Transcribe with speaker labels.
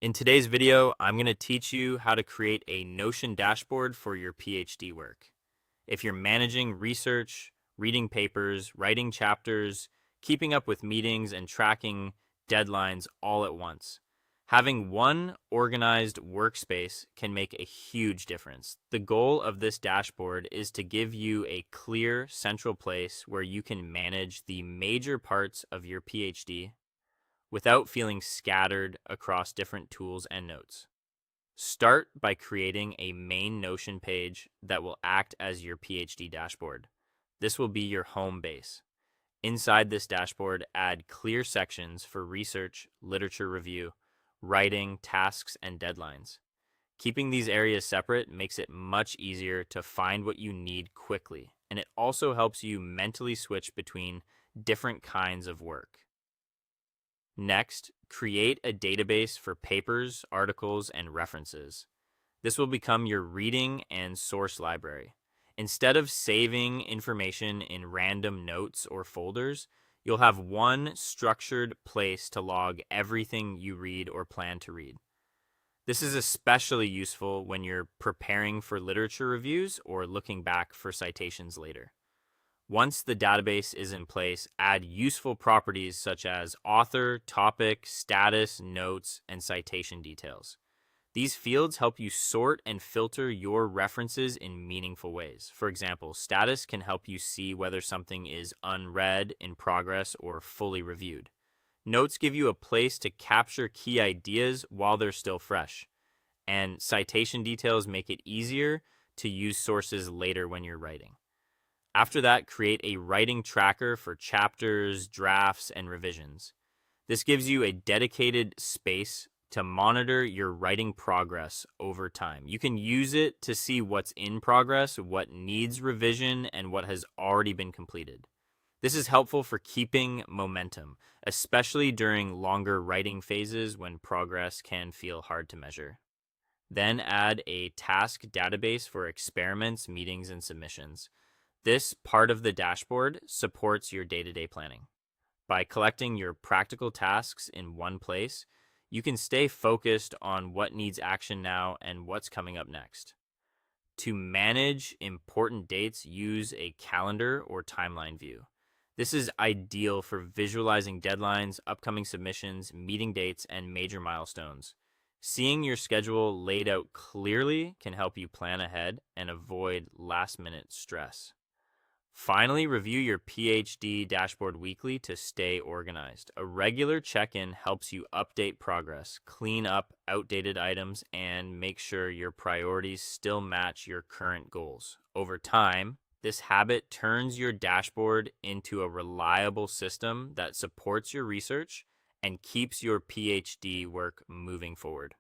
Speaker 1: In today's video, I'm going to teach you how to create a Notion dashboard for your PhD work. If you're managing research, reading papers, writing chapters, keeping up with meetings, and tracking deadlines all at once, having one organized workspace can make a huge difference. The goal of this dashboard is to give you a clear central place where you can manage the major parts of your PhD without feeling scattered across different tools and notes. Start by creating a main Notion page that will act as your PhD dashboard. This will be your home base. Inside this dashboard, add clear sections for research, literature review, writing, tasks, and deadlines. Keeping these areas separate makes it much easier to find what you need quickly, and it also helps you mentally switch between different kinds of work. Next, create a database for papers, articles, and references. This will become your reading and source library. Instead of saving information in random notes or folders, you'll have one structured place to log everything you read or plan to read. This is especially useful when you're preparing for literature reviews or looking back for citations later. Once the database is in place, add useful properties such as author, topic, status, notes, and citation details. These fields help you sort and filter your references in meaningful ways. For example, status can help you see whether something is unread, in progress, or fully reviewed. Notes give you a place to capture key ideas while they're still fresh. And citation details make it easier to use sources later when you're writing. After that, create a writing tracker for chapters, drafts, and revisions. This gives you a dedicated space to monitor your writing progress over time. You can use it to see what's in progress, what needs revision, and what has already been completed. This is helpful for keeping momentum, especially during longer writing phases when progress can feel hard to measure. Then add a task database for experiments, meetings, and submissions. This part of the dashboard supports your day-to-day planning. By collecting your practical tasks in one place, you can stay focused on what needs action now and what's coming up next. To manage important dates, use a calendar or timeline view. This is ideal for visualizing deadlines, upcoming submissions, meeting dates, and major milestones. Seeing your schedule laid out clearly can help you plan ahead and avoid last-minute stress. Finally, review your PhD dashboard weekly to stay organized. A regular check-in helps you update progress, clean up outdated items, and make sure your priorities still match your current goals. Over time, this habit turns your dashboard into a reliable system that supports your research and keeps your PhD work moving forward.